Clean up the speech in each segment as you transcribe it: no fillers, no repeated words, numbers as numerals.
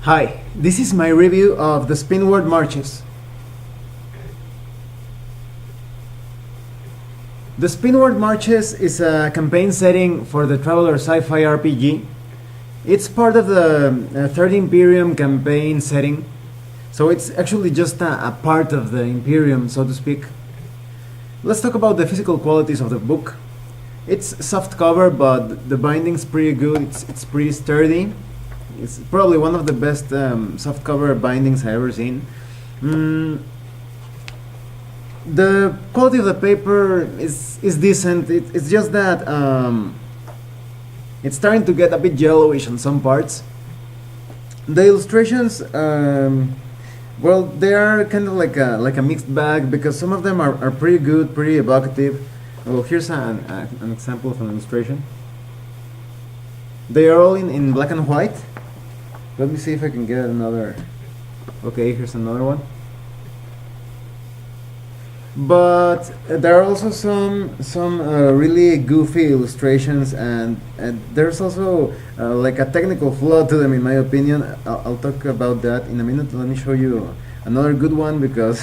Hi, this is my review of the Spinward Marches. The Spinward Marches is a campaign setting for the Traveler sci-fi RPG. It's part of the Third Imperium campaign setting, so it's actually just a part of the Imperium, so to speak. Let's talk about the physical qualities of the book. It's soft cover, but the binding's pretty good. It's pretty sturdy. It's probably one of the best softcover bindings I've ever seen. The quality of the paper is decent. It's just that it's starting to get a bit yellowish on some parts. The illustrations, well, they are kind of like a mixed bag because some of them are pretty good, pretty evocative. Well, here's an example of an illustration. They are all in black and white. Let me see if I can get another. Okay, here's another one. But there are also some really goofy illustrations, and there's also like a technical flaw to them, in my opinion. I'll talk about that in a minute. Let me show you another good one because,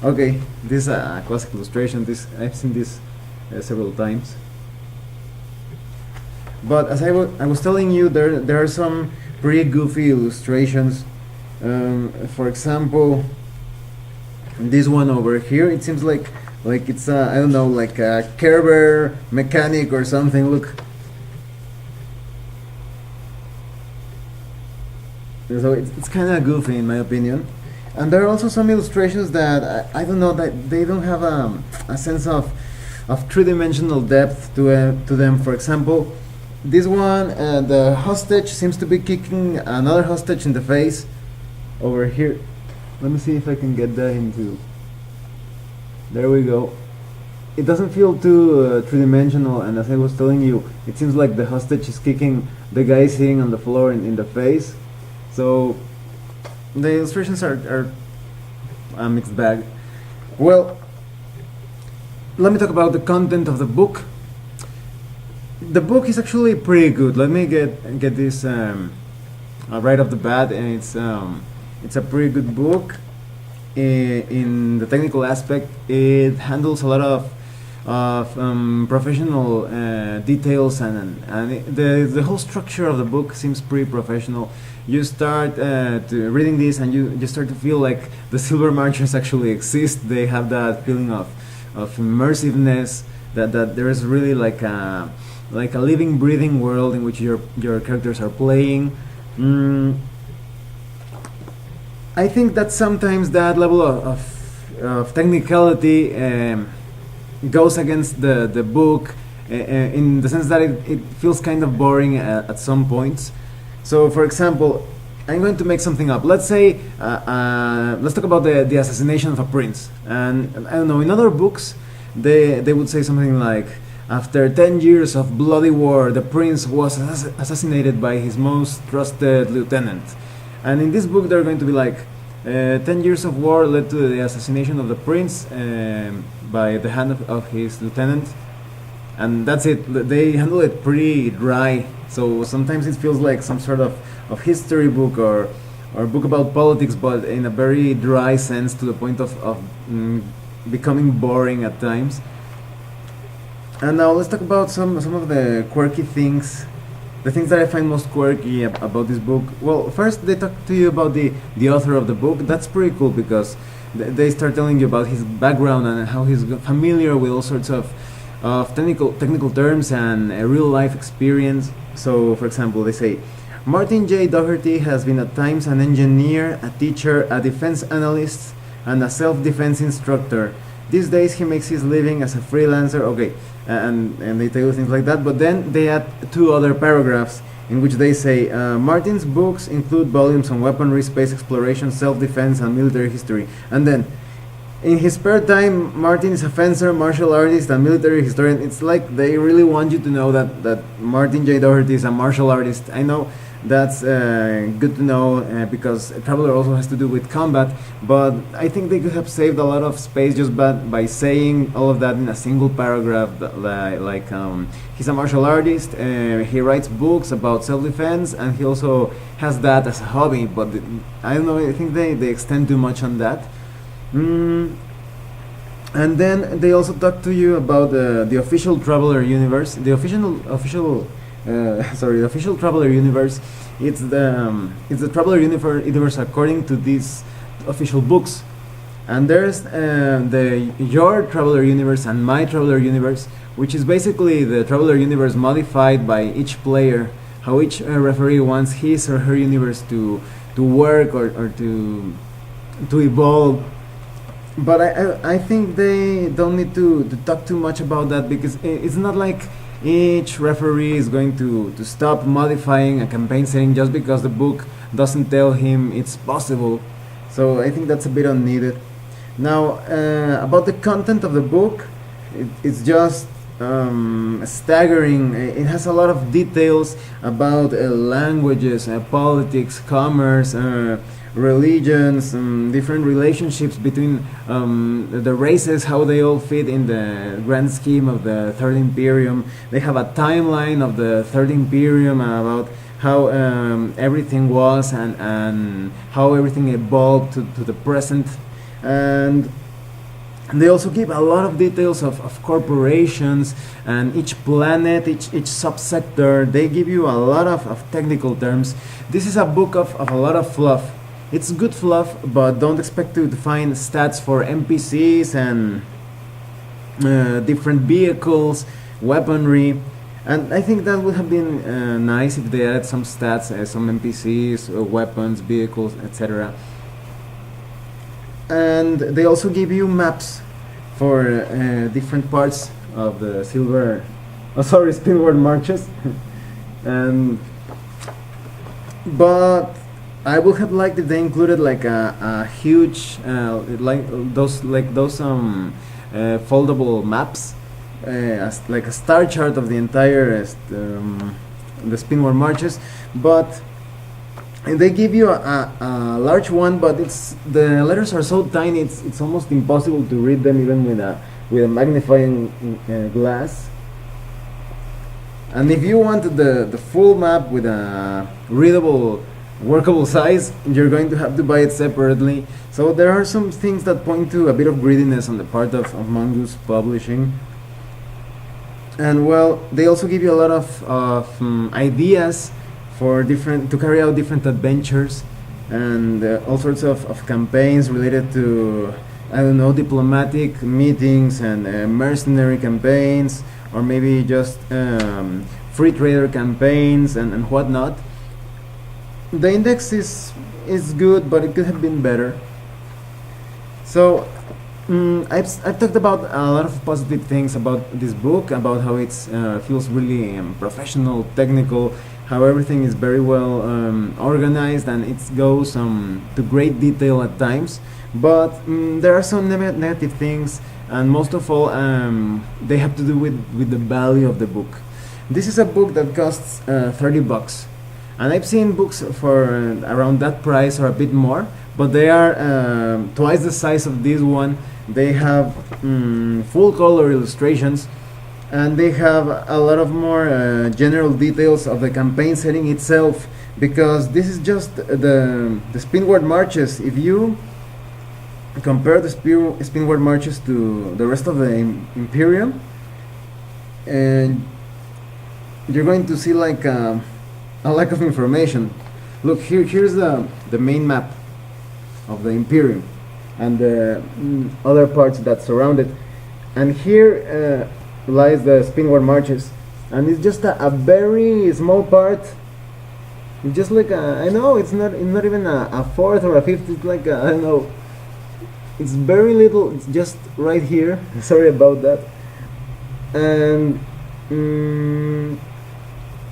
okay, this is a classic illustration. I've seen this several times. But as I was telling you, there are some pretty goofy illustrations. For example, this one over here, it seems like it's I don't know, like a Kerber mechanic or something. Look. So it's kind of goofy in my opinion. And there are also some illustrations that I don't know, that they don't have a sense of three-dimensional depth to them. For example, this one, the hostage seems to be kicking another hostage in the face over here. Let me see if I can get that into. There we go. It doesn't feel too three-dimensional, and as I was telling you, it seems like the hostage is kicking the guy sitting on the floor in the face. So the illustrations are a mixed bag. Well, let me talk about the content of the book. The book is actually pretty good. Let me get this right off the bat, and it's a pretty good book. In the technical aspect, it handles a lot of professional details, and the whole structure of the book seems pretty professional. You start to reading this, and you start to feel like the Silver Marchers actually exist. They have that feeling of immersiveness, that there is really like a living, breathing world in which your characters are playing. I think that sometimes that level of technicality goes against the book, in the sense that it feels kind of boring at some points. So, for example, I'm going to make something up. Let's say, let's talk about the assassination of a prince. And I don't know, in other books, they would say something like, after 10 years of bloody war, the prince was assassinated by his most trusted lieutenant. And in this book, they're going to be like, 10 years of war led to the assassination of the prince by the hand of his lieutenant. And that's it. They handle it pretty dry. So sometimes it feels like some sort of history book or book about politics, but in a very dry sense, to the point of becoming boring at times. And now let's talk about some of the quirky things, the things that I find most quirky about this book. Well, first they talk to you about the author of the book. That's pretty cool because they start telling you about his background and how he's familiar with all sorts of technical terms and a real life experience. So, for example, they say, Martin J. Doherty has been at times an engineer, a teacher, a defense analyst, and a self-defense instructor. These days he makes his living as a freelancer. Okay, and they tell you things like that, but then they add two other paragraphs in which they say, Martin's books include volumes on weaponry, space exploration, self-defense, and military history. And then, in his spare time, Martin is a fencer, martial artist, and military historian. It's like they really want you to know that Martin J. Doherty is a martial artist. I know That's good to know because Traveler also has to do with combat. But I think they could have saved a lot of space just by saying all of that in a single paragraph. He's a martial artist. He writes books about self-defense, and he also has that as a hobby. But I don't know. I think they extend too much on that. And then they also talk to you about the official Traveler universe. The official Traveler universe. It's the Traveler universe according to these official books. And there's the your Traveler universe and my Traveler universe, which is basically the Traveler universe modified by each player. How each referee wants his or her universe to work or to evolve. But I think they don't need to talk too much about that, because it's not like each referee is going to stop modifying a campaign setting just because the book doesn't tell him it's possible. So I think that's a bit unneeded. Now, about the content of the book, it's just staggering. It has a lot of details about languages, politics, commerce, religions, different relationships between the races, how they all fit in the grand scheme of the Third Imperium. They have a timeline of the Third Imperium about how everything was and how everything evolved to the present. And they also give a lot of details of corporations and each planet, each subsector. They give you a lot of technical terms. This is a book of a lot of fluff. It's good fluff, but don't expect to find stats for NPCs and different vehicles, weaponry. And I think that would have been nice if they added some stats, some NPCs, weapons, vehicles, etc. And they also give you maps for different parts of the Spinward Marches. and but I would have liked if they included like a huge like those foldable maps, as like a star chart of the entire the Spinward Marches. But they give you a large one, but the letters are so tiny it's almost impossible to read them even with a magnifying glass. And if you wanted the full map with a readable, workable size, you're going to have to buy it separately. So there are some things that point to a bit of greediness on the part of Mongoose Publishing. And well, they also give you a lot of ideas for to carry out different adventures, and all sorts of campaigns related to, I don't know, diplomatic meetings and mercenary campaigns, or maybe just free trader campaigns and whatnot. The index is good, but it could have been better. So I've talked about a lot of positive things about this book, about how it feels really professional, technical, how everything is very well organized, and it goes to great detail at times. But there are some negative things, and most of all, they have to do with the value of the book. This is a book that costs $30. And I've seen books for around that price or a bit more, but they are twice the size of this one. They have full color illustrations, and they have a lot of more general details of the campaign setting itself, because this is just the Spinward Marches. If you compare the Spinward Marches to the rest of the Imperium, and you're going to see like a lack of information. Look, here's the main map of the Imperium and the other parts that surround it, and here lies the Spinward Marches, and it's just a very small part. It's just like I know it's not even a fourth or a fifth. It's like I don't know. It's very little. It's just right here. Sorry about that. And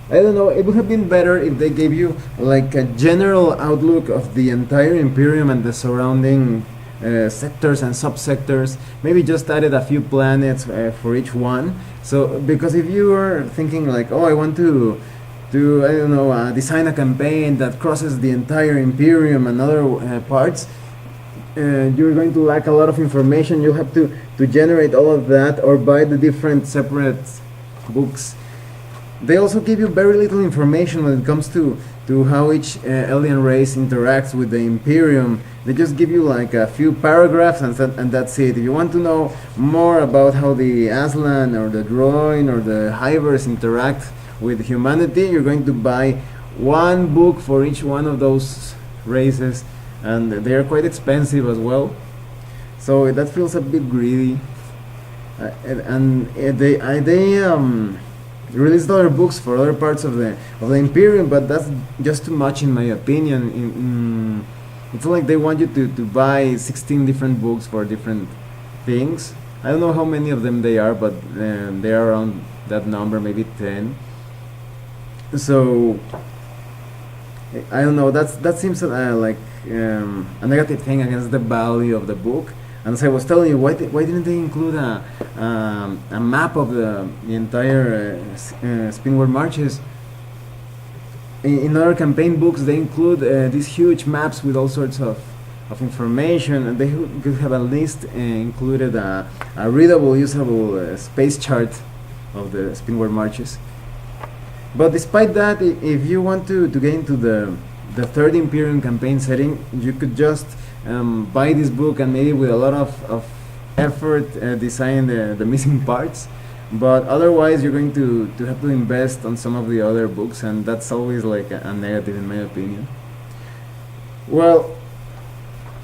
I don't know, it would have been better if they gave you like a general outlook of the entire Imperium and the surrounding sectors and subsectors. Maybe just added a few planets for each one. So because if you are thinking like, oh, I want to to I don't know design a campaign that crosses the entire Imperium and other parts, you're going to lack a lot of information. You'll have to generate all of that or buy the different separate books. They also give you very little information when it comes to how each alien race interacts with the Imperium. They just give you like a few paragraphs and that's it. If you want to know more about how the Aslan or the Droid or the Hivers interact with humanity, you're going to buy one book for each one of those races, and they are quite expensive as well. So that feels a bit greedy. They released other books for other parts of the Imperium, but that's just too much in my opinion. It's like they want you to buy 16 different books for different things. I don't know how many of them they are, but they are around that number, maybe 10. So I don't know. That seems like a negative thing against the value of the book. And as I was telling you, why didn't they include a map of the entire Spinward Marches? In other campaign books, they include these huge maps with all sorts of information, and they could have at least included a readable, usable space chart of the Spinward Marches. But despite that, if you want to get into the third Imperium campaign setting, you could just buy this book and maybe with a lot of effort design the missing parts. But otherwise, you're going to have to invest on some of the other books, and that's always like a negative in my opinion. Well,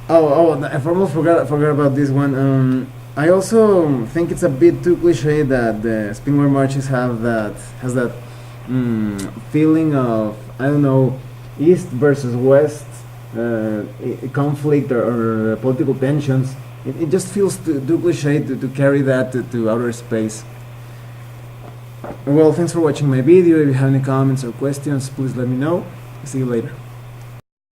I almost forgot about this one. I also think it's a bit too cliche that the Spinward Marches has that feeling of, I don't know, East versus West conflict or political tensions. It just feels too cliche to carry that to outer space. Well, thanks for watching my video. If you have any comments or questions, please let me know. See you later.